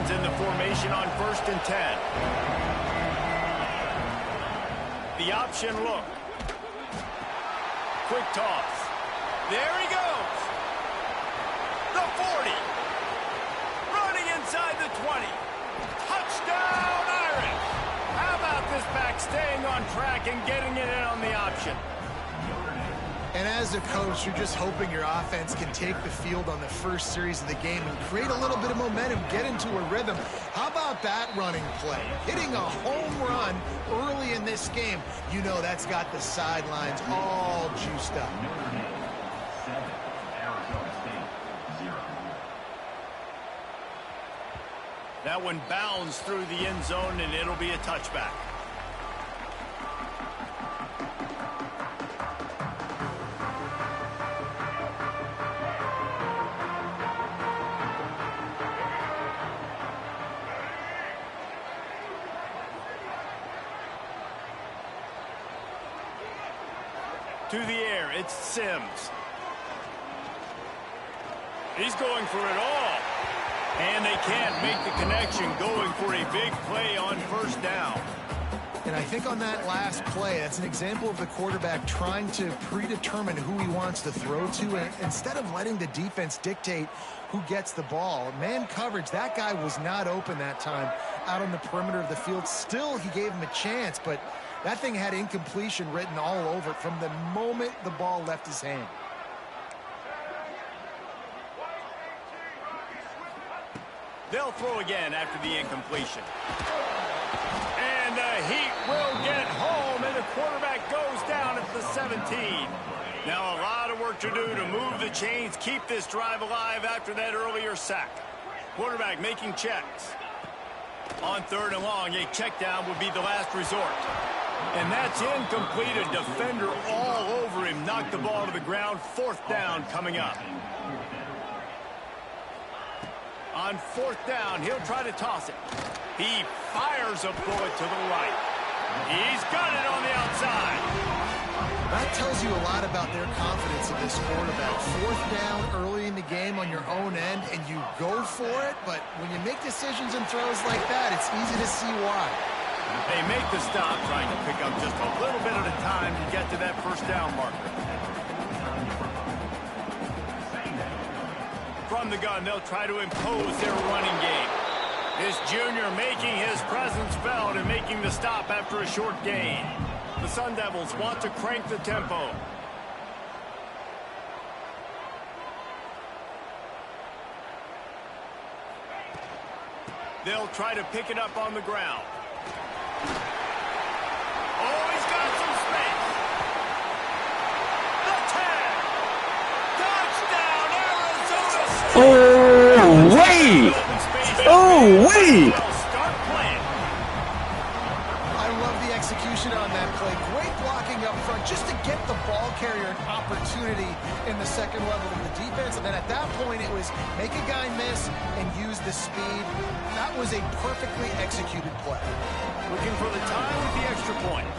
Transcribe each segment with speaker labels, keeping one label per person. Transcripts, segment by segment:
Speaker 1: defense in the formation on 1st and 10. The option look. Quick toss. There he goes. The 40. Running inside the 20. Touchdown, Irish. How about this back staying on track and getting it in on the option?
Speaker 2: And as a coach, you're just hoping your offense can take the field on the first series of the game and create a little bit of momentum, get into a rhythm. How about that running play? Hitting a home run early in this game. You know that's got the sidelines all juiced up.
Speaker 1: That one bounds through the end zone, and it'll be a touchback. To the air, it's Sims. He's going for it all. And they can't make the connection, going for a big play on 1st down.
Speaker 2: And I think on that last play, that's an example of the quarterback trying to predetermine who he wants to throw to, and instead of letting the defense dictate who gets the ball. Man coverage, that guy was not open that time out on the perimeter of the field. Still, he gave him a chance, but that thing had incompletion written all over it from the moment the ball left his hand.
Speaker 1: They'll throw again after the incompletion. And the Heat will get home, and the quarterback goes down at the 17. Now a lot of work to do to move the chains, keep this drive alive after that earlier sack. Quarterback making checks. On 3rd and long, a check down would be the last resort. And that's incomplete. A defender all over him. Knocked the ball to the ground. 4th down coming up. On 4th down, he'll try to toss it. He fires a bullet to the right. He's got it on the outside.
Speaker 2: That tells you a lot about their confidence in this quarterback. 4th down early in the game on your own end, and you go for it. But when you make decisions and throws like that, it's easy to see why.
Speaker 1: They make the stop, trying to pick up just a little bit at a time to get to that 1st down marker. From the gun, they'll try to impose their running game. This junior making his presence felt and making the stop after a short gain. The Sun Devils want to crank the tempo. They'll try to pick it up on the ground. Oh, he's got some space. The 10. Touchdown, Arizona State.
Speaker 3: Oh, wait. Oh, wait.
Speaker 1: Start playing.
Speaker 2: I love the execution on that play. Great blocking up front just to get the ball carrier an opportunity in the second level of the defense. And then at that point, it was make a guy miss and use the speed. That was a perfectly executed play.
Speaker 1: Looking for the time with the extra point.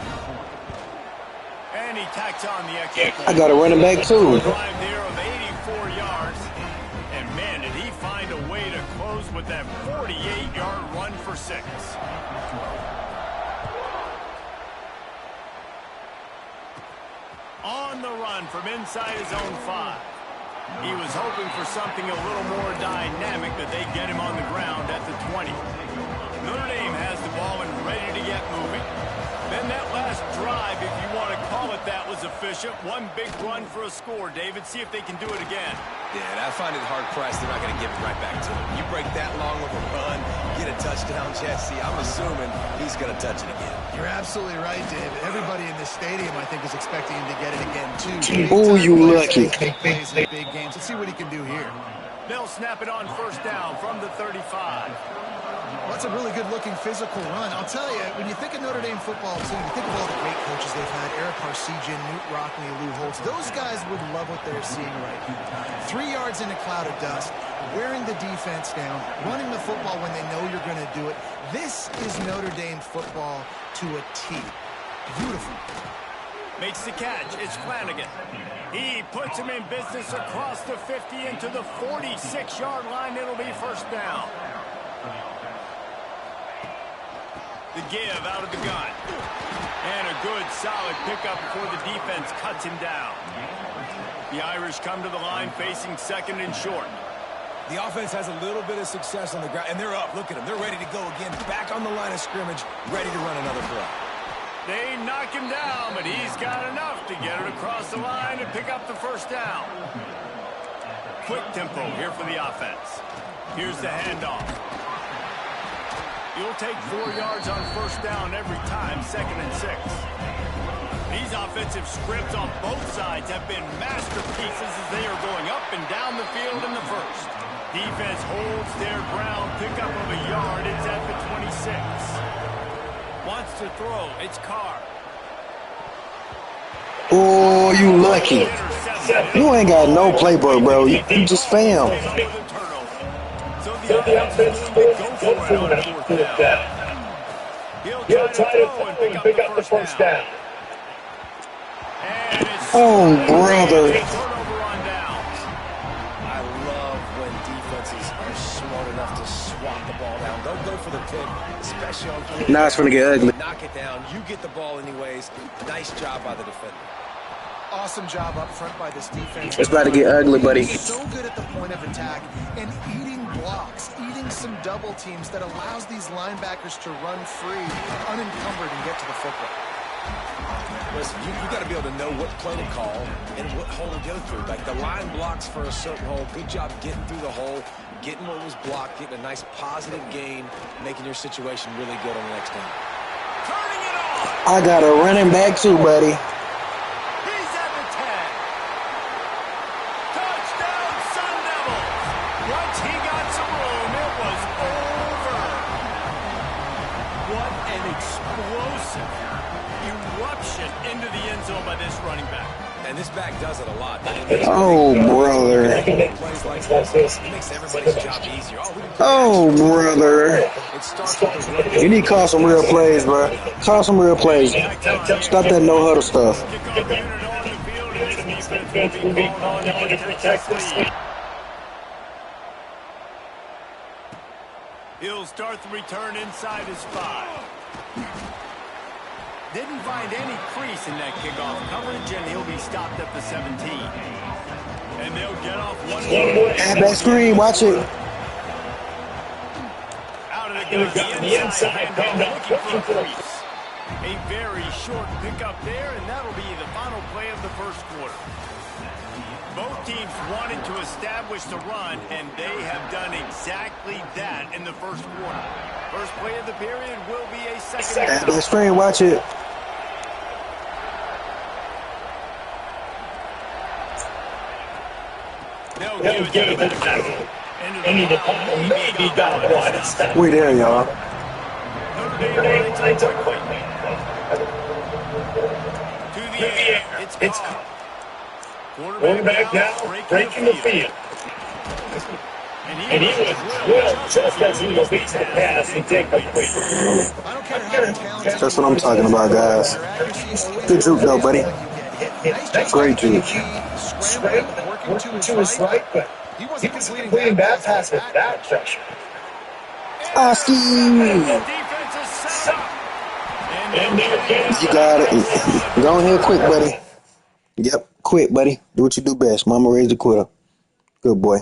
Speaker 1: And he tacks on the extra point.
Speaker 3: I got a running back, too.
Speaker 1: Drive there of 84 yards. And, man, did he find a way to close with that 48-yard run for 6. On the run from inside his own 5. He was hoping for something a little more dynamic, that they get him on the ground at the 20. Notre Dame has the ball and ready to get moving. Then that last drive, if you want to call it that, was efficient. One big run for a score. David, see if they can do it again.
Speaker 4: Yeah, I find it hard-pressed they're not going to give it right back to him. You break that long of a run, get a touchdown, Jesse, I'm assuming he's going to touch it again.
Speaker 2: You're absolutely right, David. Everybody in this stadium, I think, is expecting him to get it again, too.
Speaker 3: Oh, you lucky.
Speaker 2: Big plays in big games. Let's see what he can do here.
Speaker 1: They'll snap it on 1st down from the 35.
Speaker 2: Well, that's a really good-looking physical run. I'll tell you, when you think of Notre Dame football team, you think of all the great coaches they've had, Eric Parsegian, Newt Rockne, Lou Holtz. Those guys would love what they're seeing right now. 3 yards in a cloud of dust, wearing the defense down, running the football when they know you're going to do it. This is Notre Dame football to a T. Beautiful.
Speaker 1: Makes the catch. It's Flanagan. He puts him in business across the 50 into the 46-yard line. It'll be 1st down. The give out of the gun. And a good, solid pickup before the defense cuts him down. The Irish come to the line facing second and short.
Speaker 4: The offense has a little bit of success on the ground, and they're up. Look at them. They're ready to go again. Back on the line of scrimmage, ready to run another play.
Speaker 1: They knock him down, but he's got enough to get it across the line and pick up the first down. Quick tempo here for the offense. Here's the handoff. You'll take 4 yards on first down every time, 2nd and 6. These offensive scripts on both sides have been masterpieces as they are going up and down the field in the first. Defense holds their ground, pickup of a yard. It's at the 26. Wants to throw. It's Carr.
Speaker 3: Oh, you lucky. You ain't got no playbook, bro. You just failed.
Speaker 1: So the offense is going to go for it on 4th down. He'll try to throw and pick up the first down.
Speaker 3: Oh, brother.
Speaker 1: Turnover on downs.
Speaker 4: I love when defenses are smart enough to swat the ball down. Don't go for the pick, especially on 4th.
Speaker 3: Now it's going to get ugly.
Speaker 4: Knock it down. You get the ball anyways. Nice job by the defender.
Speaker 2: Awesome job up front by this defense.
Speaker 3: It's about to get ugly, buddy.
Speaker 2: So good at the point of attack and eating blocks, eating some double teams that allows these linebackers to run free, unencumbered, and get to the football.
Speaker 4: Listen, you got to be able to know what play to call and what hole to go through. Like the line blocks for a certain hole. Good job getting through the hole, getting what was blocked, getting a nice positive gain, making your situation really good on the next down.
Speaker 1: Turning it on.
Speaker 3: I got a running back too, buddy.
Speaker 1: He's at the 10. Touchdown, Sun Devils. Once he got some room, it was over. What an explosive eruption into the end zone by this running back.
Speaker 4: And this back does it a lot.
Speaker 3: Oh, brother.
Speaker 4: Plays like this. It makes everybody's job easier.
Speaker 3: Oh, brother.
Speaker 4: It starts with the run.
Speaker 3: You need to call some real plays, bro. Call some real plays. Stop that no-huddle stuff.
Speaker 1: Kickoff unit on the field, and this defense will be called on to protect this lead. He'll start the return inside his 5. Didn't find any crease in that kickoff coverage, and he'll be stopped at the 17. And they'll get off one more.
Speaker 3: Have that screen. Watch it.
Speaker 1: Out of the inside, looking for a crease. A very short pickup there, and that'll be the final play of the first quarter. Both teams wanted to establish the run, and they have done exactly that in the first quarter. First play of the period will be a second
Speaker 3: Have
Speaker 1: down.
Speaker 3: that screen. Watch it.
Speaker 1: They'll give it back. Into the pile, maybe down the line instead.
Speaker 3: We there, y'all.
Speaker 1: Notre Dame lines up quickly. To the air. It's Carr. Quarterback now, breaking the field. And he was well just as he was beats the pass and take the quick.
Speaker 3: That's what I'm talking about, guys. Good juke, though, buddy. Great juke.
Speaker 2: Working to his right, but he wasn't completing that pass with that pressure.
Speaker 3: Oski! You got it. Go ahead quick, buddy. Yep, quick, buddy. Do what you do best. Mama raised a quitter. Good boy.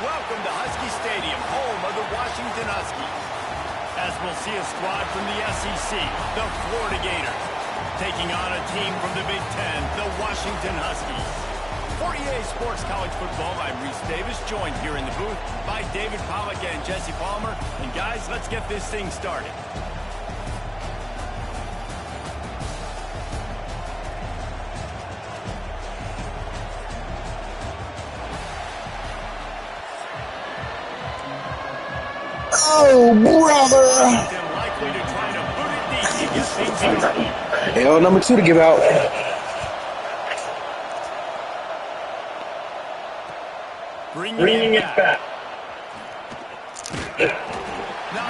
Speaker 1: welcome to Husky Stadium, home of the Washington Huskies. As we'll see a squad from the SEC, the Florida Gators, taking on a team from the Big Ten, the Washington Huskies. For EA Sports College Football, I'm Reese Davis, joined here in the booth by David Pollack and Jesse Palmer. And guys, let's get this thing started.
Speaker 3: Oh, brother.
Speaker 1: Likely to try to boot it deep to get things started.
Speaker 3: L number 2 to give out.
Speaker 1: Bringing it back.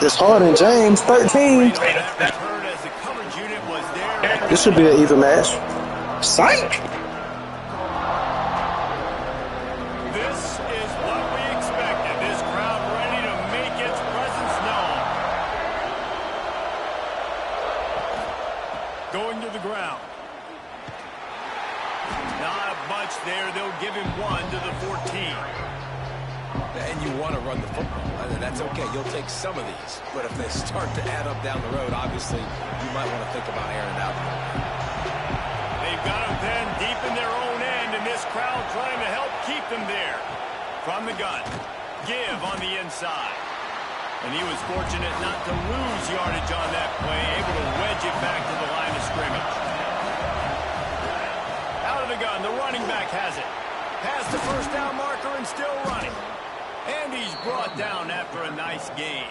Speaker 3: It's Harden, James, 13. This should be an even match. Psych.
Speaker 1: This is what we expected. This crowd ready to make its presence known. Going to the ground. Not much there. They'll give him 1 to the 14.
Speaker 4: And you want to run the football. That's okay. You'll take some of these. But if they start to add up down the road, obviously, you might want to think about airing it out.
Speaker 1: They've got them then deep in their own end, and this crowd trying to help keep them there. From the gun, give on the inside. And he was fortunate not to lose yardage on that play, able to wedge it back to the line of scrimmage. Out of the gun, the running back has it. Past the first down marker and still running. And he's brought down after a nice gain.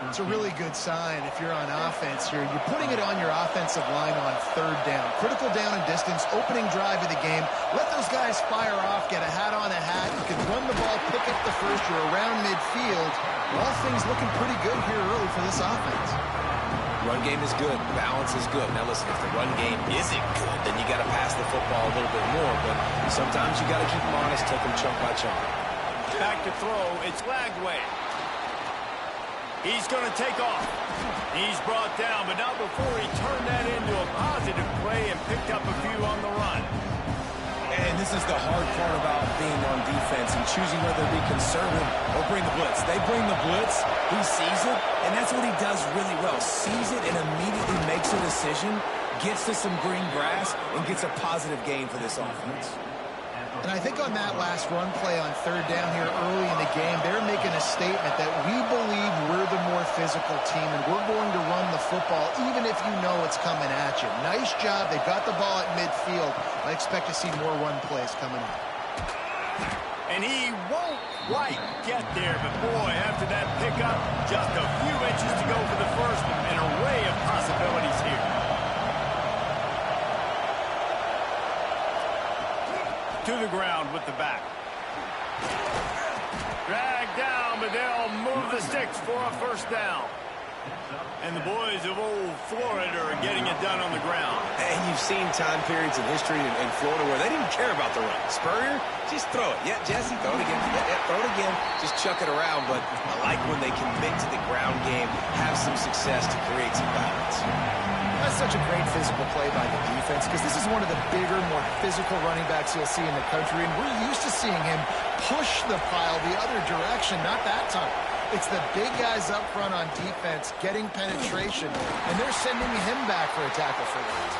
Speaker 2: It's a really good sign if you're on offense here. You're putting it on your offensive line on 3rd down. Critical down and distance, opening drive of the game. Let those guys fire off, get a hat on a hat. You can run the ball, pick up the first. You're around midfield. All things looking pretty good here early for this offense.
Speaker 4: Run game is good. Balance is good. Now listen, if the run game isn't good, then you got to pass the football a little bit more. But sometimes you got to keep them honest, take them chunk by chunk.
Speaker 1: Back to throw. It's Lagway. He's going to take off. He's brought down, but not before he turned that into a positive play and picked up a few on the run.
Speaker 5: And this is the hard part about being on defense and choosing whether to be conservative or bring the blitz. They bring the blitz, he sees it, and that's what he does really well. Sees it and immediately makes a decision, gets to some green grass, and gets a positive gain for this offense.
Speaker 2: And I think on that last run play on 3rd down here early in the game, they're making a statement that we believe we're the more physical team and we're going to run the football even if you know it's coming at you. Nice job. They got the ball at midfield. I expect to see more run plays coming up.
Speaker 1: And he won't quite get there, but boy, after that pickup, just a few inches to go for the first, an array of possibilities here. To the ground with the back. Dragged down, but they'll move the sticks for a first down. And the boys of old Florida are getting it done on the ground.
Speaker 4: And you've seen time periods in history in Florida where they didn't care about the run. Spurrier, just throw it. Yeah, Jesse, throw it again. Yeah, throw it again. Just chuck it around. But I like when they commit to the ground game, have some success to create some balance.
Speaker 2: That's such a great physical play by the defense because this is one of the bigger, more physical running backs you'll see in the country, and we're used to seeing him push the pile the other direction, not that time. It's the big guys up front on defense getting penetration, and they're sending him back for a tackle for loss.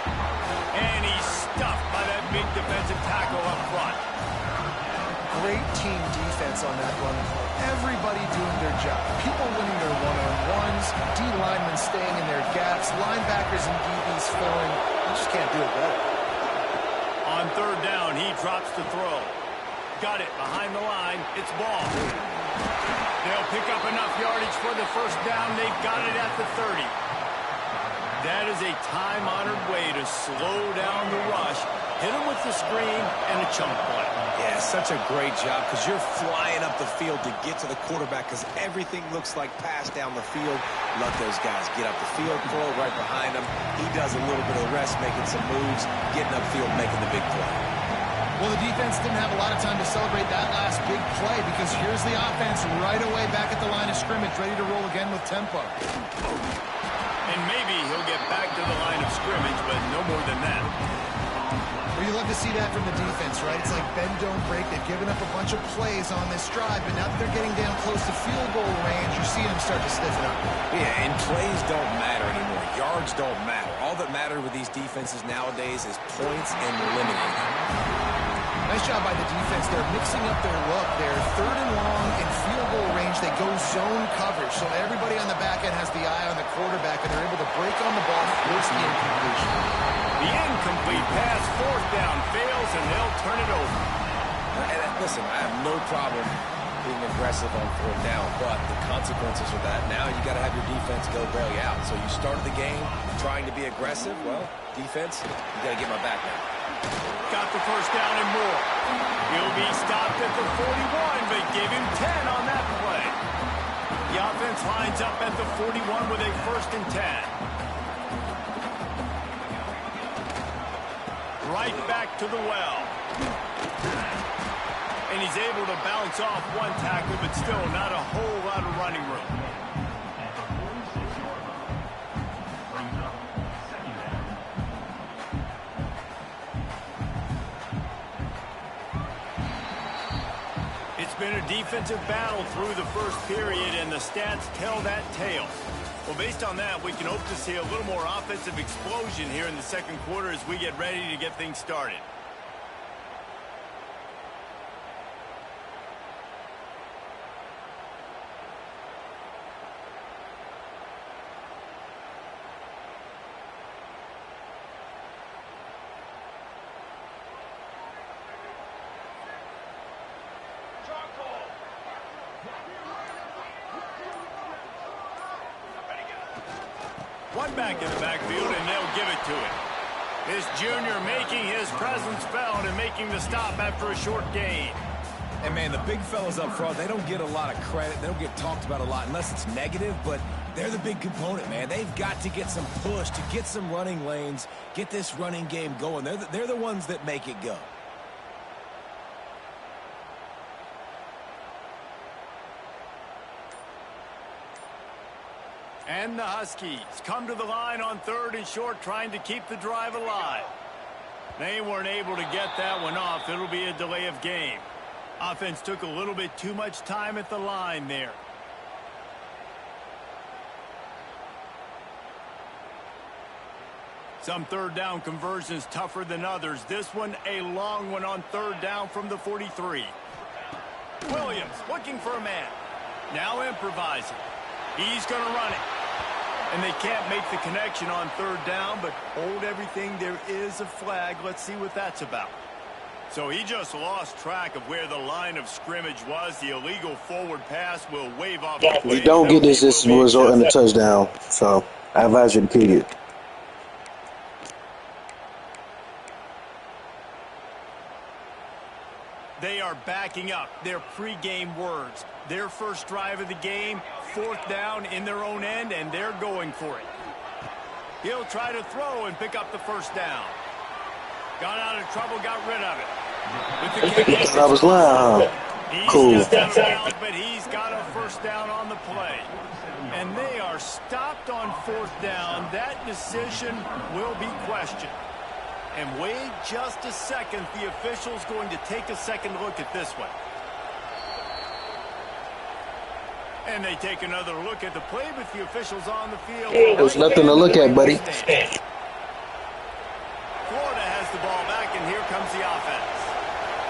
Speaker 1: And he's stuffed by that big defensive tackle up front.
Speaker 2: Great team defense on that run play. Everybody doing their job. People winning their one-on-ones, D-linemen staying in their gaps, linebackers and DBs filling. You just can't do it better.
Speaker 1: On 3rd down, he drops to throw. Got it behind the line. It's ball. They'll pick up enough yardage for the first down. They've got it at the 30. That is a time-honored way to slow down the rush, hit him with the screen, and a chunk play.
Speaker 4: Yeah, such a great job because you're flying up the field to get to the quarterback because everything looks like pass down the field. Let those guys get up the field, throw it right behind him. He does a little bit of the rest, making some moves, getting upfield, making the big play.
Speaker 2: Well, the defense didn't have a lot of time to celebrate that last big play because here's the offense right away back at the line of scrimmage, ready to roll again with tempo.
Speaker 1: And maybe he'll get back to the line of scrimmage, but no more than that.
Speaker 2: Well, you love to see that from the defense, right? It's like bend, don't break. They've given up a bunch of plays on this drive, but now that they're getting down close to field goal range, you're seeing them start to stiffen up.
Speaker 5: Yeah, and plays don't matter anymore. Yards don't matter. All that matters with these defenses nowadays is points and limiting them.
Speaker 2: Nice job by the defense. They're mixing up their look. They're third and long in field goal range. They go zone coverage, so everybody on the back end has the eye on the quarterback, and they're able to break on the ball, force the incompletion.
Speaker 1: The incomplete pass, fourth down, fails, and they'll turn it over.
Speaker 5: Listen, I have no problem being aggressive on fourth down, but the consequences of that, now you got to have your defense go bail you out. So you started the game trying to be aggressive. Well, defense, you got to get my back now.
Speaker 1: Got the first down and more. He'll be stopped at the 41, but give him 10 on that play. The offense lines up at the 41 with a first and 10. Right back to the well. And he's able to bounce off one tackle, but still not a whole lot of running room. It's been a defensive battle through the first period, and the stats tell that tale. Well, based on that, we can hope to see a little more offensive explosion here in the second quarter as we get ready to get things started. One back in the backfield, and they'll give it to him. This junior making his presence felt and making the stop after a short gain.
Speaker 5: And, man, the big fellas up front, they don't get a lot of credit. They don't get talked about a lot unless it's negative, but they're the big component, man. They've got to get some push, to get some running lanes, get this running game going. They're the ones that make it go.
Speaker 1: And the Huskies come to the line on third and short, trying to keep the drive alive. They weren't able to get that one off. It'll be a delay of game. Offense took a little bit too much time at the line there. Some third down conversions tougher than others. This one a long one on third down from the 43. Williams looking for a man. Now improvising. He's going to run it. And they can't make the connection on third down, but hold everything. There is a flag. Let's see what that's about. So he just lost track of where the line of scrimmage was. The illegal forward pass will wave off.
Speaker 3: If you don't get this will result in a touchdown. So I advise you to kick it.
Speaker 1: They are backing up their pregame words. Their first drive of the game, fourth down in their own end, and they're going for it. He'll try to throw and pick up the first down. Got out of trouble, got rid of it. With the kick,
Speaker 3: I was lying. Cool.
Speaker 1: He's just out of bounds, but he's got a first down on the play. And they are stopped on fourth down. That decision will be questioned. And wait just a second. The official's going to take a second look at this one. And they take another look at the play with the officials on the field.
Speaker 3: There's nothing to look at, buddy.
Speaker 1: Florida has the ball back, and here comes the offense.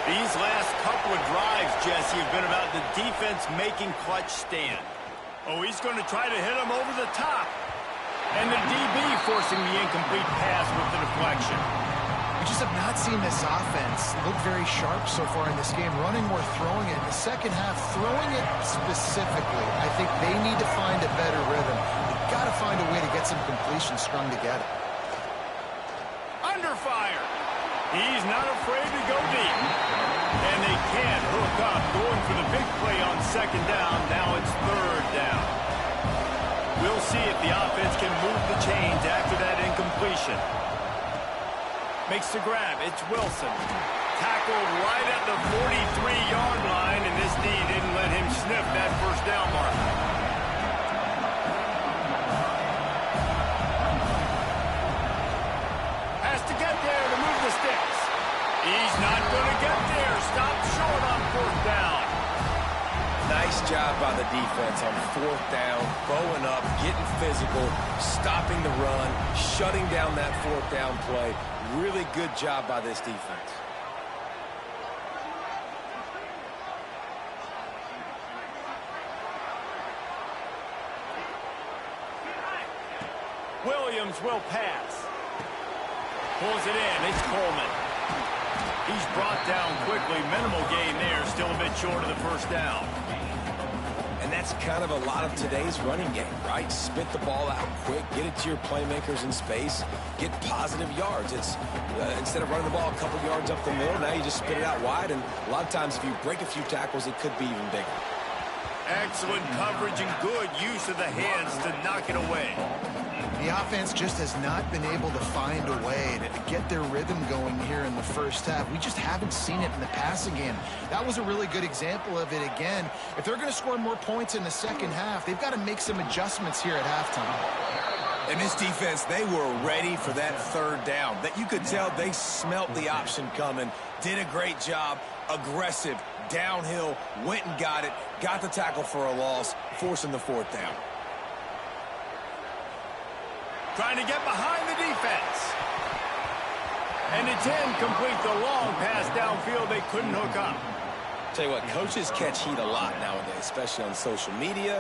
Speaker 1: These last couple of drives, Jesse, have been about the defense making clutch stand. Oh, he's going to try to hit him over the top. And the DB forcing the incomplete pass with the deflection.
Speaker 2: We just have not seen this offense look very sharp so far in this game, running or throwing it. In the second half, throwing it specifically, I think they need to find a better rhythm. They've got to find a way to get some completions strung together.
Speaker 1: Under fire. He's not afraid to go deep. And they can't hook up, going for the big play on second down. Now it's third down. We'll see if the offense can move the chains after that incompletion. Makes the grab. It's Wilson. Tackled right at the 43-yard line, and this D didn't let him sniff that first down mark. Has to get there to move the sticks.
Speaker 5: job by the defense on fourth down, bowing up, getting physical, stopping the run, shutting down that fourth down play. Really good job by this defense.
Speaker 1: Williams will pass. Pulls it in. It's Coleman. He's brought down quickly. Minimal gain there. Still a bit short of the first down.
Speaker 5: And that's kind of a lot of today's running game, right? Spit the ball out quick, get it to your playmakers in space, get positive yards. It's instead of running the ball a couple yards up the middle, now you just spit it out wide, and a lot of times if you break a few tackles, it could be even bigger.
Speaker 1: Excellent coverage and good use of the hands to knock it away.
Speaker 2: The offense just has not been able to find a way to get their rhythm going here in the first half. We just haven't seen it in the passing game. That was a really good example of it again. If they're going to score more points in the second half, they've got to make some adjustments here at halftime.
Speaker 5: And this defense, they were ready for that third down. That you could tell they smelt the option coming, did a great job, aggressive, downhill, went and got it, got the tackle for a loss, forcing the fourth down.
Speaker 1: Trying to get behind the defense. And it's incomplete. The long pass downfield they couldn't hook up.
Speaker 5: Tell you what, coaches catch heat a lot nowadays, especially on social media.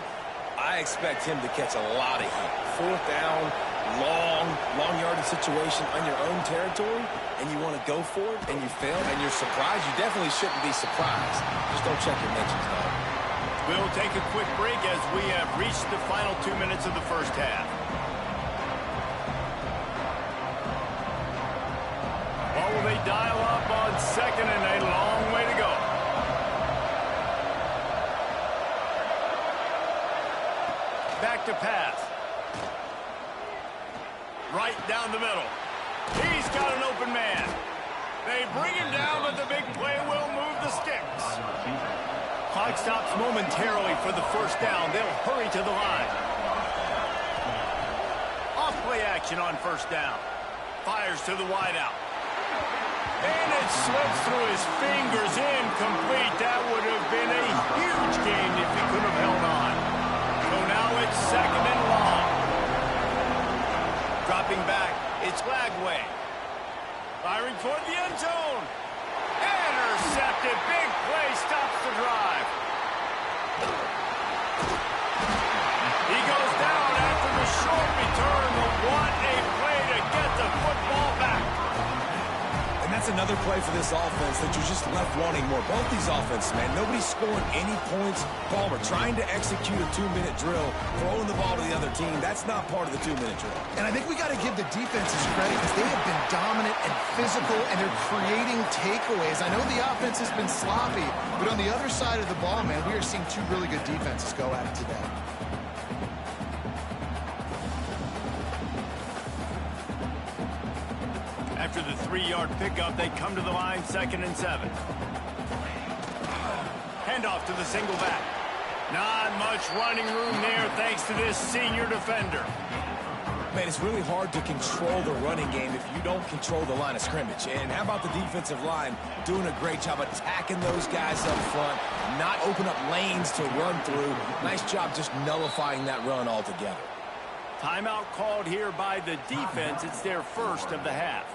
Speaker 5: I expect him to catch a lot of heat. Fourth down, long yardage situation on your own territory, and you want to go for it, and you fail, and you're surprised. You definitely shouldn't be surprised. Just don't check your mentions, dog.
Speaker 1: We'll take a quick break as we have reached the final 2 minutes of the first half. What will they dial up on second and a long way to go? Back to pass. Right down the middle. He's got an open man. They bring him down, but the big play will move the sticks. Clock stops momentarily for the first down. They'll hurry to the line. Off play action on first down. Fires to the wideout. And it slips through his fingers, incomplete. That would have been a huge gain if he could have held on. So now it's second and long. Dropping back, it's Lagway. Firing toward the end zone. Intercepted, big play, stops the drive. He goes down after the short return, but what a play to get the football back.
Speaker 5: And that's another play for this offense that you're just left wanting more. Both these offenses, man, nobody's scoring any points. Palmer trying to execute a 2-minute drill, throwing the ball to the other team. That's not part of the 2-minute drill.
Speaker 2: And I think we got to give the defenses credit because they have been dominant and physical, and they're creating takeaways. I know the offense has been sloppy, but on the other side of the ball, man, we are seeing two really good defenses go at it today.
Speaker 1: After the 3-yard pickup, they come to the line, 2nd and 7. Handoff to the single back. Not much running room there thanks to this senior defender.
Speaker 5: Man, it's really hard to control the running game if you don't control the line of scrimmage. And how about the defensive line doing a great job attacking those guys up front, not open up lanes to run through. Nice job just nullifying that run altogether.
Speaker 1: Timeout called here by the defense. It's their first of the half.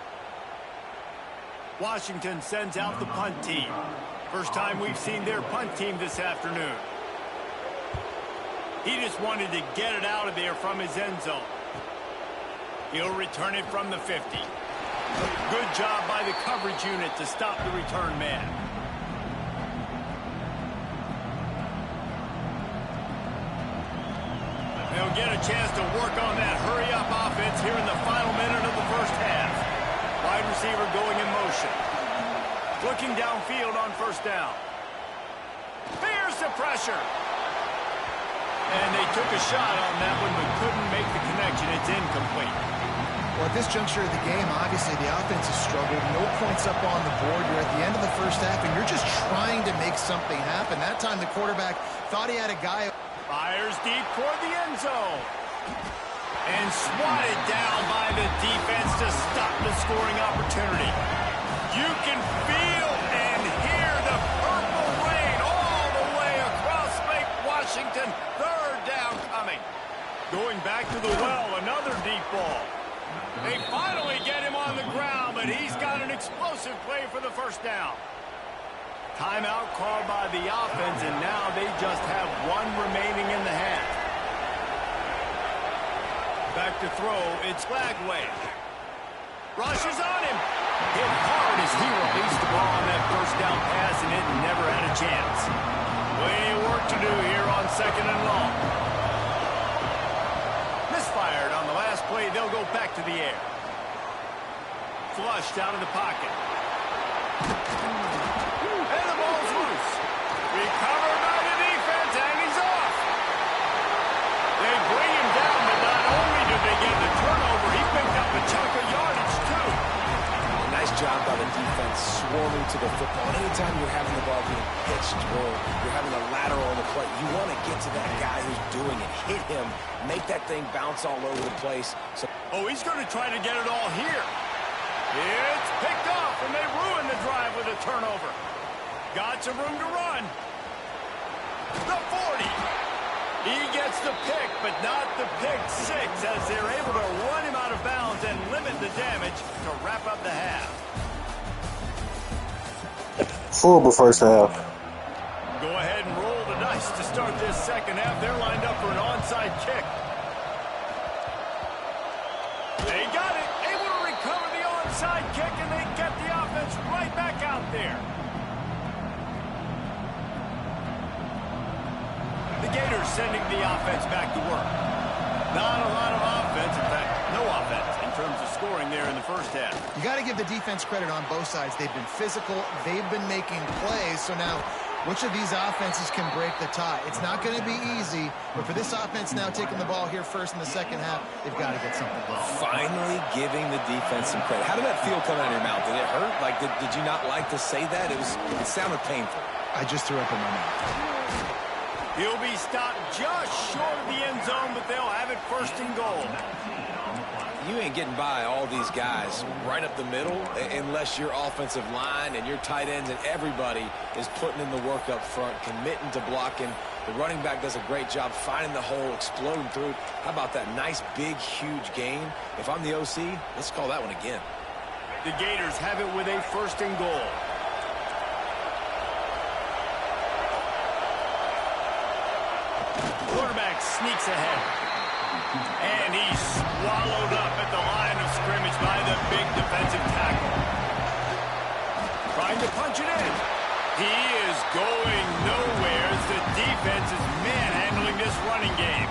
Speaker 1: Washington sends out the punt team. First time we've seen their punt team this afternoon. He just wanted to get it out of there from his end zone. He'll return it from the 50. Good job by the coverage unit to stop the return man. They'll get a chance to work on that hurry-up offense here in the final minute of the first half. Wide receiver going in motion. Looking downfield on first down. Fears the pressure. And they took a shot on that one, but couldn't make the connection. It's incomplete.
Speaker 2: Well, at this juncture of the game, obviously the offense has struggled. No points up on the board. You're at the end of the first half, and you're just trying to make something happen. That time the quarterback thought he had a guy.
Speaker 1: Fires deep toward the end zone. And swatted down by the defense to stop the scoring opportunity. You can feel and hear the purple rain all the way across Lake Going back to the well, another deep ball. They finally get him on the ground, but he's got an explosive play for the first down. Timeout called by the offense, and now they just have one remaining in the half. Back to throw, it's Lagway. Rushes on him. Hit hard as he released the ball on that first down pass, and it never had a chance. Plenty of work to do here on 2nd and long. Misfired on the last play. They'll go back to the air. Flushed out of the pocket. And the ball's loose. Recovered by the defense, and he's off. They bring him down, but not only did they get the turnover, he picked up a chunk of yardage, too.
Speaker 4: Nice job by the defense swarming to the football. Anytime you're having the ball being pitched or you're having a lateral on the play, you want to get to that guy who's doing it, hit him, make that thing bounce all over the place.
Speaker 1: He's going to try to get it all here. It's picked off, and they ruin the drive with a turnover. Got some room to run. The 40. He gets the pick, but not the pick six, as they're able to run him out of bounds and limit the damage to wrap up the half.
Speaker 3: Full first half.
Speaker 1: Go ahead and roll the dice to start this second half. They're lined up for an onside kick. They got it. Able to recover the onside kick, and they get the offense right back out there. The Gators sending the offense back to work. Not a lot of offense, in fact, no offense in terms of scoring there in the first half.
Speaker 2: You got to give the defense credit on both sides. They've been physical. They've been making plays. So now, which of these offenses can break the tie? It's not going to be easy, but for this offense now taking the ball here first in the second half, they've got to get something going.
Speaker 5: Finally giving the defense some credit. How did that feel coming out of your mouth? Did it hurt? Like, did you not like to say that? It sounded painful.
Speaker 2: I just threw up in my mouth.
Speaker 1: He'll be stopped just short of the end zone, but they'll have it first and goal.
Speaker 4: You ain't getting by all these guys right up the middle unless your offensive line and your tight ends and everybody is putting in the work up front, committing to blocking. The running back does a great job finding the hole, exploding through. How about that nice, big, huge gain? If I'm the OC, let's call that one again.
Speaker 1: The Gators have it with a first and goal. Quarterback sneaks ahead. And he's swallowed up at the line of scrimmage by the big defensive tackle. Trying to punch it in. He is going nowhere as the defense is manhandling this running game.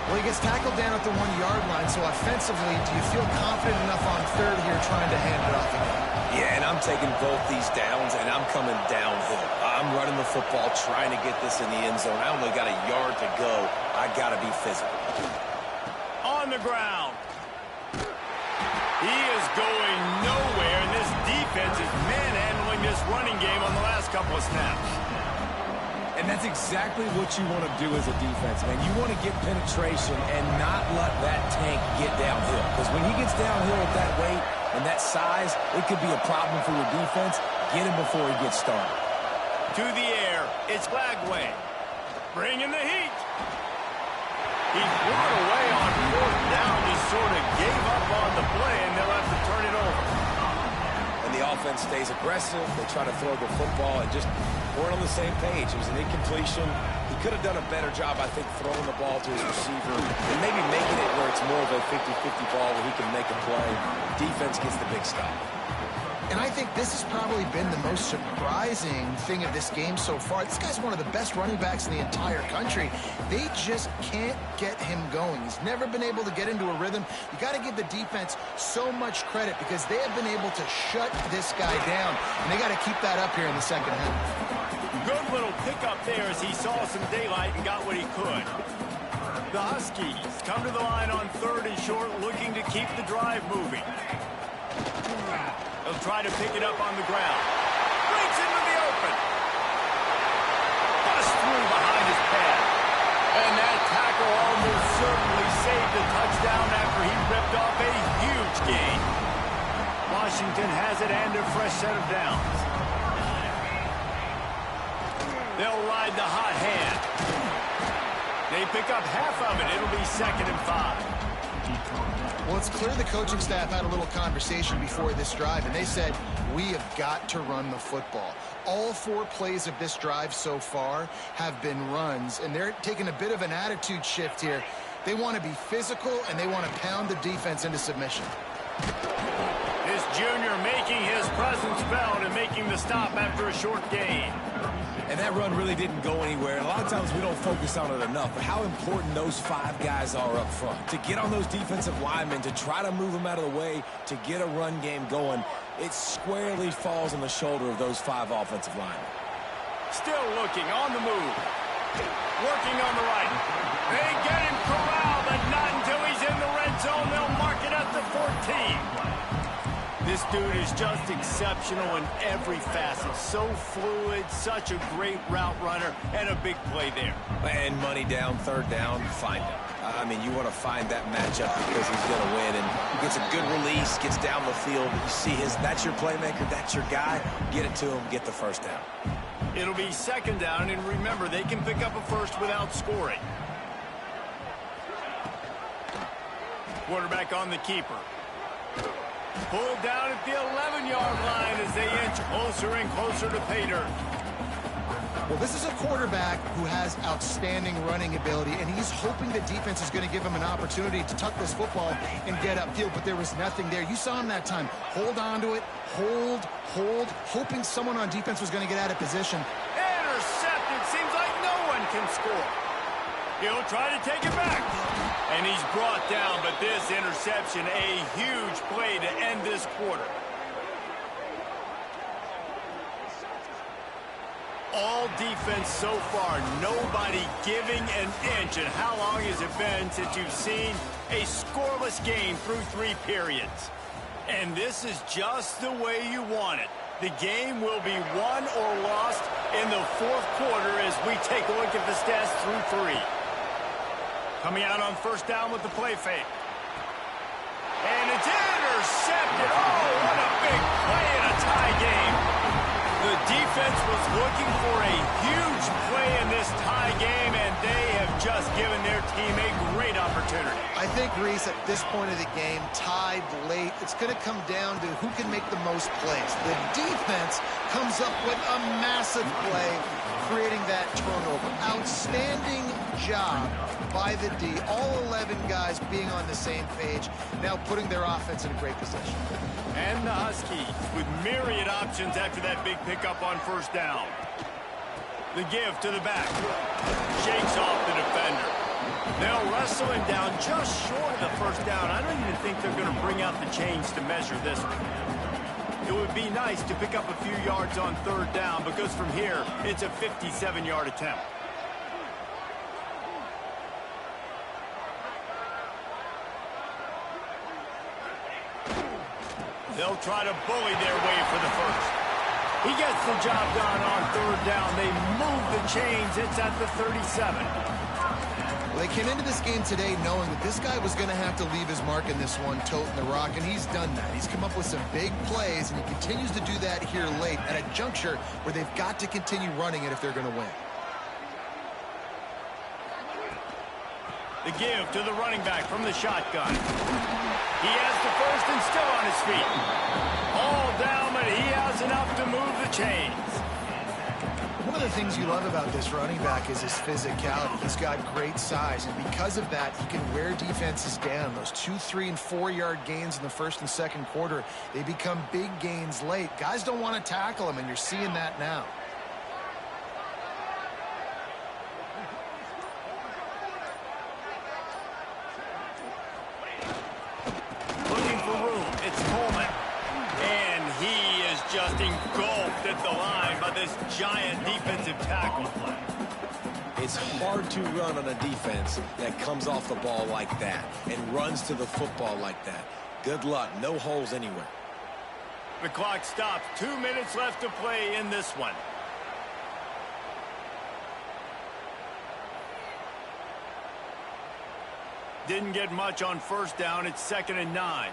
Speaker 2: Well, he gets tackled down at the 1-yard line, so offensively, do you feel confident enough on third here trying to hand it off again?
Speaker 5: Yeah, and I'm taking both these downs, and I'm coming downhill. I'm running the football, trying to get this in the end zone. I only got a yard to go. I got to be physical.
Speaker 1: On the ground. He is going nowhere, and this defense is manhandling this running game on the last couple of snaps.
Speaker 5: And that's exactly what you want to do as a defense, man. You want to get penetration and not let that tank get downhill. Because when he gets downhill at that weight and that size, it could be a problem for your defense. Get him before he gets started.
Speaker 1: To the air, it's Lagway. Bringing the heat. He threw it away on fourth down. He sort of gave up on the play, and they'll have to turn it over.
Speaker 4: And the offense stays aggressive. They try to throw the football and just weren't on the same page. It was an incompletion. He could have done a better job, I think, throwing the ball to his receiver and maybe making it where it's more of a 50-50 ball where he can make a play. Defense gets the big stop.
Speaker 2: And I think this has probably been the most surprising thing of this game so far. This guy's one of the best running backs in the entire country. They just can't get him going. He's never been able to get into a rhythm. You got to give the defense so much credit because they have been able to shut this guy down. And they got to keep that up here in the second half.
Speaker 1: Good little pickup there as he saw some daylight and got what he could. The Huskies come to the line on third and short, looking to keep the drive moving. He'll try to pick it up on the ground. Breaks into the open. Bust through behind his pad. And that tackle almost certainly saved the touchdown after he ripped off a huge gain. Washington has it and a fresh set of downs. They'll ride the hot hand. They pick up half of it. It'll be 2nd and 5.
Speaker 2: Well, it's clear the coaching staff had a little conversation before this drive, and they said, we have got to run the football. All 4 plays of this drive so far have been runs, and they're taking a bit of an attitude shift here. They want to be physical, and they want to pound the defense into submission.
Speaker 1: This junior making his presence felt and making the stop after a short gain.
Speaker 5: And that run really didn't go anywhere. And a lot of times we don't focus on it enough. But how important those 5 guys are up front. To get on those defensive linemen, to try to move them out of the way, to get a run game going, it squarely falls on the shoulder of those 5 offensive linemen.
Speaker 1: Still looking on the move. Working on the right. They get him corralled, but not until he's in the red zone. They'll mark it at the 14. This dude is just exceptional in every facet. So fluid, such a great route runner, and a big play there.
Speaker 5: And money down, 3rd down, find him. I mean, you want to find that matchup because he's going to win. And he gets a good release, gets down the field. You see that's your playmaker, that's your guy. Get it to him, get the 1st down.
Speaker 1: It'll be 2nd down, and remember, they can pick up a 1st without scoring. Quarterback on the keeper. Pulled down at the 11-yard line as they inch closer and closer to pay dirt.
Speaker 2: Well, this is a quarterback who has outstanding running ability, and he's hoping the defense is going to give him an opportunity to tuck this football and get upfield, but there was nothing there. You saw him that time. Hold on to it, hold, hoping someone on defense was going to get out of position.
Speaker 1: Intercepted. Seems like no one can score. He'll try to take it back. And he's brought down, but this interception, a huge play to end this quarter. All defense so far, nobody giving an inch. And how long has it been since you've seen a scoreless game through 3 periods? And this is just the way you want it. The game will be won or lost in the 4th quarter as we take a look at the stats through 3. Coming out on 1st down with the play fake. And it's intercepted. Oh, what a big play in a tie game. The defense was looking for a huge play in this tie game, and they have just given their team a great opportunity.
Speaker 2: I think, Reese, at this point of the game, tied late, it's going to come down to who can make the most plays. The defense comes up with a massive play, creating that turnover. Outstanding job by the D. All 11 guys being on the same page, now putting their offense in a great position.
Speaker 1: And the Huskies with myriad options after that big pickup on 1st down. The give to the back. Shakes off the defender. They'll wrestle him down just short of the 1st down. I don't even think they're going to bring out the chains to measure this one. It would be nice to pick up a few yards on 3rd down because from here, it's a 57-yard attempt. They'll try to bully their way for the 1st. He gets the job done on 3rd down. They move the chains. It's at the 37.
Speaker 2: Well, they came into this game today knowing that this guy was going to have to leave his mark in this one, toting the rock, and he's done that. He's come up with some big plays, and he continues to do that here late at a juncture where they've got to continue running it if they're going to win.
Speaker 1: The give to the running back from the shotgun. He has the 1st and still on his feet. All down, but he has enough to move the chains.
Speaker 2: One of the things you love about this running back is his physicality. He's got great size, and because of that, he can wear defenses down. Those 2, 3, and 4-yard gains in the 1st and 2nd quarter, they become big gains late. Guys don't want to tackle him, and you're seeing that now.
Speaker 1: Just engulfed at the line by this giant defensive tackle.
Speaker 5: It's hard to run on a defense that comes off the ball like that and runs to the football like that. Good luck. No holes anywhere.
Speaker 1: The clock stops. 2 minutes left to play in this one. Didn't get much on 1st down. It's 2nd and 9.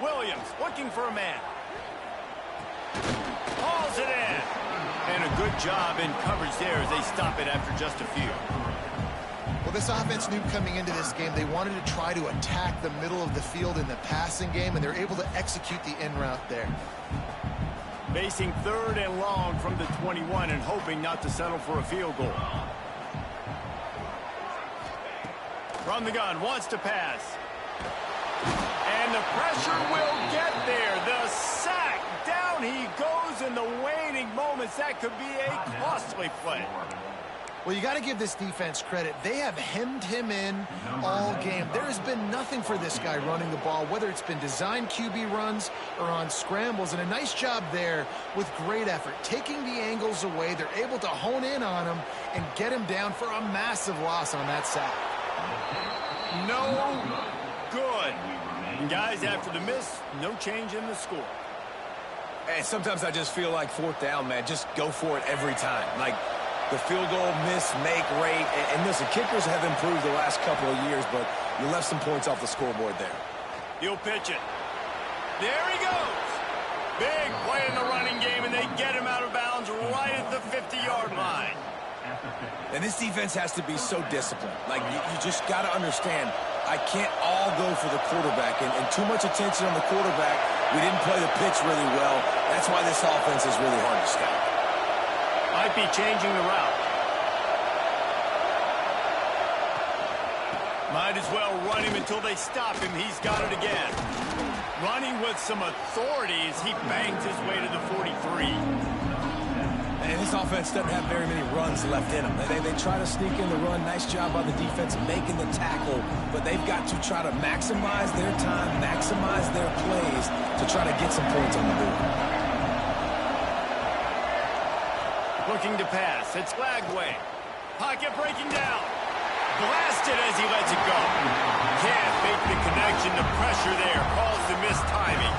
Speaker 1: Williams looking for a man. good job in coverage there as they stop it after just a few.
Speaker 2: Well, this offense knew coming into this game they wanted to try to attack the middle of the field in the passing game, and they're able to execute the in route there.
Speaker 1: Facing 3rd and long from the 21 and hoping not to settle for a field goal. From the gun, wants to pass. And the pressure will get there. The sack, down he goes in the waning moments. That could be a costly play.
Speaker 2: Well, you got to give this defense credit. They have hemmed him in all game. There has been nothing for this guy running the ball, whether it's been designed QB runs or on scrambles, and a nice job there with great effort. Taking the angles away, they're able to hone in on him and get him down for a massive loss on that sack.
Speaker 1: No good. And guys, after the miss, no change in the score.
Speaker 5: And sometimes I just feel like 4th down, man. Just go for it every time. Like, the field goal miss-make rate. And listen, kickers have improved the last couple of years, but you left some points off the scoreboard there.
Speaker 1: He'll pitch it. There he goes. Big play in the running game, and they get him out of bounds right at the 50-yard line.
Speaker 5: And this defense has to be so disciplined. Like, you just got to understand, I can't all go for the quarterback. And too much attention on the quarterback. We didn't play the pitch really well. That's why this offense is really hard to stop.
Speaker 1: Might be changing the route. Might as well run him until they stop him. He's got it again. Running with some authority as he bangs his way to the 43.
Speaker 5: And this offense doesn't have very many runs left in them. They try to sneak in the run. Nice job by the defense making the tackle. But they've got to try to maximize their time, maximize their plays to try to get some points on the board.
Speaker 1: Looking to pass. It's Lagway. Pocket breaking down. Blasted as he lets it go. Can't make the connection. The pressure there caused the missed timing.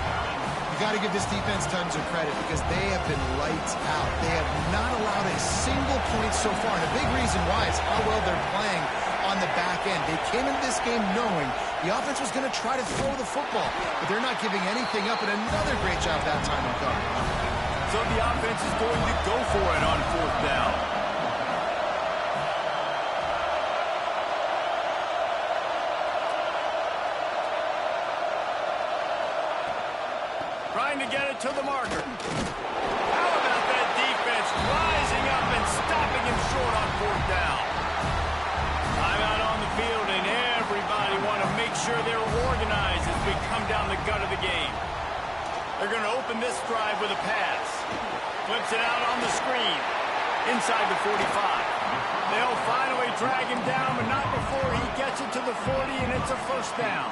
Speaker 2: You got to give this defense tons of credit because they have been lights out. They have not allowed a single point so far. And a big reason why is how well they're playing on the back end. They came into this game knowing the offense was going to try to throw the football, but they're not giving anything up. And another great job that time on coverage.
Speaker 1: So the offense is going to go for it on 4th down. Trying to get it to the marker. How about that defense rising up and stopping him short on 4th down? I'm out on the field, and everybody want to make sure they're organized as we come down the gut of the game. They're going to open this drive with a pass. Flips it out on the screen. Inside the 45. They'll finally drag him down, but not before he gets it to the 40, and it's a 1st down.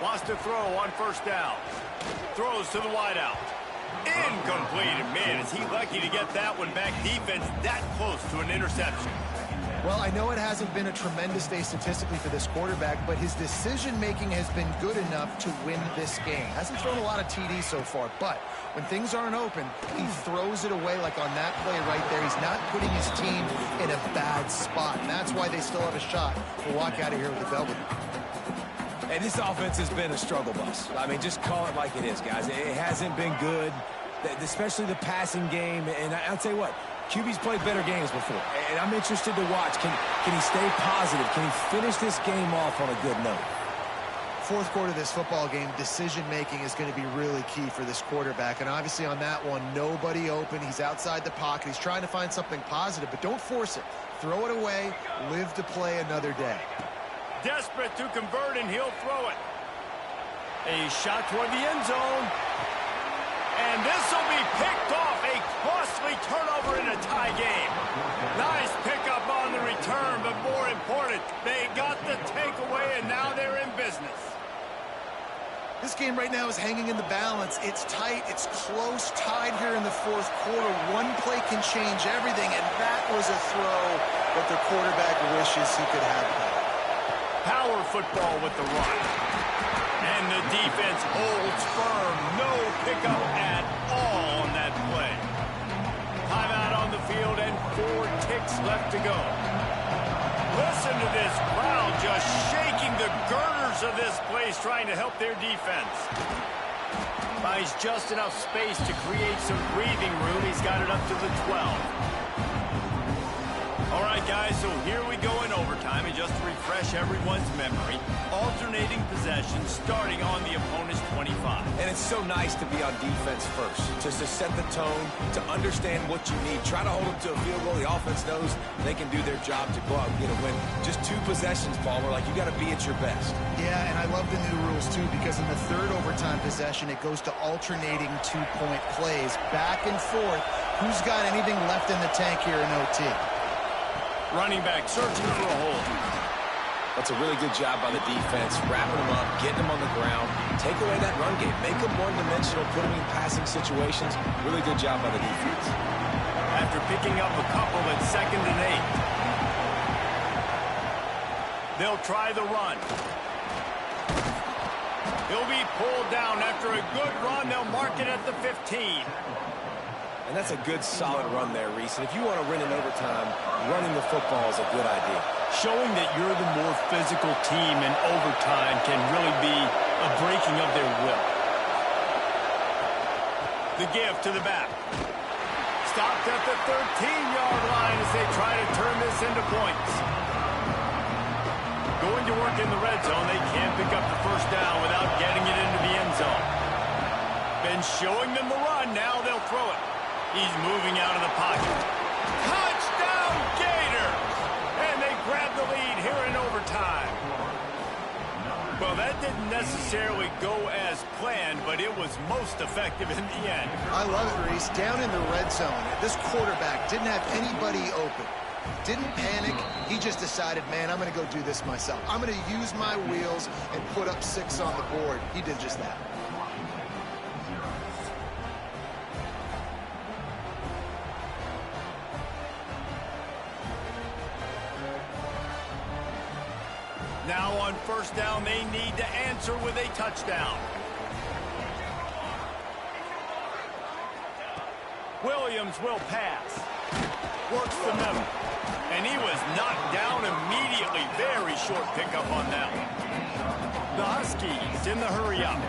Speaker 1: Wants to throw on 1st down. Throws to the wideout. Incomplete. And man, is he lucky to get that one back. Defense that close to an interception.
Speaker 2: Well, I know it hasn't been a tremendous day statistically for this quarterback, but his decision-making has been good enough to win this game. Hasn't thrown a lot of TDs so far, but when things aren't open, he throws it away like on that play right there. He's not putting his team in a bad spot, and that's why they still have a shot to walk out of here with a W.
Speaker 5: And this offense has been a struggle bus. I mean, just call it like it is, guys. It hasn't been good, especially the passing game. And I'll tell you what, QB's played better games before. And I'm interested to watch. Can he stay positive? Can he finish this game off on a good note?
Speaker 2: 4th quarter of this football game, decision-making is going to be really key for this quarterback. And obviously on that one, nobody open. He's outside the pocket. He's trying to find something positive, but don't force it. Throw it away. Live to play another day.
Speaker 1: Desperate to convert, and he'll throw it. A shot toward the end zone. And this will be picked off. A costly turnover in a tie game. Nice pickup on the return, but more important, they got the takeaway, and now they're in business.
Speaker 2: This game right now is hanging in the balance. It's tight. It's close, tied here in the 4th quarter. One play can change everything, and that was a throw that the quarterback wishes he could have done.
Speaker 1: Power football with the run. And the defense holds firm. No pickup at all on that play. Timeout on the field and 4 ticks left to go. Listen to this crowd just shaking the girders of this place trying to help their defense. Finds just enough space to create some breathing room. He's got it up to the 12. All right, guys, so here we go in overtime. And just to refresh everyone's memory, alternating possession starting on the opponent's 25.
Speaker 4: And it's so nice to be on defense first, just to set the tone, to understand what you need. Try to hold them to a field goal. The offense knows they can do their job to go out and get a win. Just 2 possessions, Palmer. Like, you got to be at your best.
Speaker 2: Yeah, and I love the new rules, too, because in the third overtime possession, it goes to alternating 2-point plays, back and forth. Who's got anything left in the tank here in OT?
Speaker 1: Running back searching for a hole.
Speaker 4: That's a really good job by the defense, wrapping them up, getting them on the ground. Take away that run game. Make them one-dimensional, put them in passing situations. Really good job by the defense.
Speaker 1: After picking up a couple at 2nd and 8. They'll try the run. He'll be pulled down after a good run. They'll mark it at the 15.
Speaker 4: And that's a good, solid run there, Reese. And if you want to win in overtime, running the football is a good idea.
Speaker 1: Showing that you're the more physical team in overtime can really be a breaking of their will. The give to the back. Stopped at the 13-yard line as they try to turn this into points. Going to work in the red zone. They can't pick up the first down without getting it into the end zone. Been showing them the run. Now they'll throw it. He's moving out of the pocket. Touchdown, Gators! And they grab the lead here in overtime. Well, that didn't necessarily go as planned, but it was most effective in the end.
Speaker 2: I love it, Reese. Down in the red zone, this quarterback didn't have anybody open. Didn't panic. He just decided, man, I'm going to go do this myself. I'm going to use my wheels and put up 6 on the board. He did just that.
Speaker 1: Now on first down, they need to answer with a touchdown. Williams will pass. Works the middle. And he was knocked down immediately. Very short pickup on that one. The Huskies in the hurry up.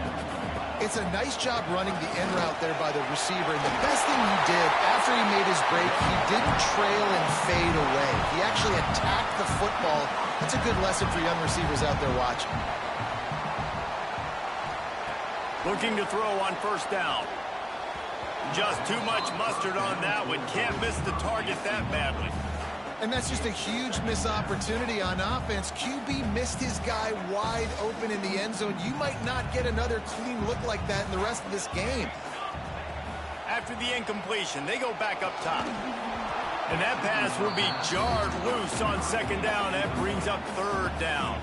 Speaker 2: It's a nice job running the end route there by the receiver. And the best thing he did after he made his break, he didn't trail and fade away. He actually attacked the football. That's a good lesson for young receivers out there watching.
Speaker 1: Looking to throw on first down. Just too much mustard on that one. Can't miss the target that badly.
Speaker 2: And that's just a huge missed opportunity on offense. QB missed his guy wide open in the end zone. You might not get another clean look like that in the rest of this game.
Speaker 1: After the incompletion, they go back up top. And that pass will be jarred loose on 2nd down. That brings up 3rd down.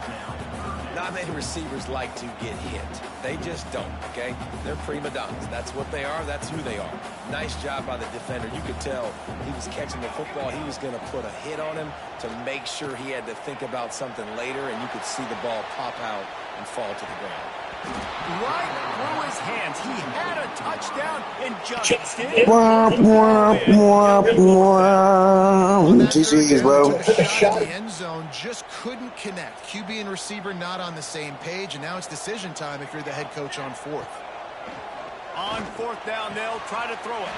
Speaker 4: Not many receivers like to get hit. They just don't, okay? They're prima donnas. That's what they are. That's who they are. Nice job by the defender. You could tell he was catching the football. He was going to put a hit on him to make sure he had to think about something later, and you could see the ball pop out and fall to the ground.
Speaker 1: Right through his hands. He had a touchdown and just did.
Speaker 3: GG's, bro.
Speaker 2: Took a shot in the end zone, just couldn't connect. QB and receiver not on the same page, and now it's decision time if you're the head coach on 4th.
Speaker 1: On 4th down, they'll try to throw it.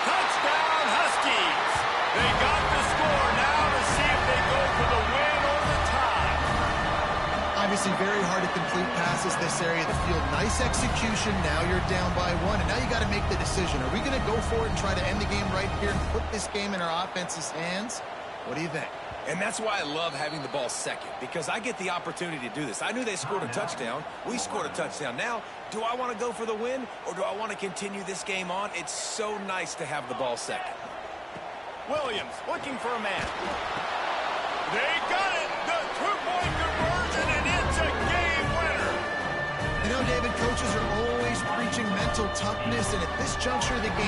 Speaker 1: Touchdown, Huskies. They got the score now to see if they go for the win or the tie.
Speaker 2: Obviously very hard to complete passes this area of the field. Nice execution. Now you're down by 1, and now you got to make the decision. Are we going to go for it and try to end the game right here and put this game in our offense's hands? What do you think?
Speaker 4: And that's why I love having the ball second, because I get the opportunity to do this. I knew they scored a touchdown. We scored a touchdown. Now, do I want to go for the win, or do I want to continue this game on? It's so nice to have the ball second.
Speaker 1: Williams looking for a man. They got it. The 2-point conversion, and it's a game winner.
Speaker 2: You know, David, coaches are always preaching mental toughness, and at this juncture of the game,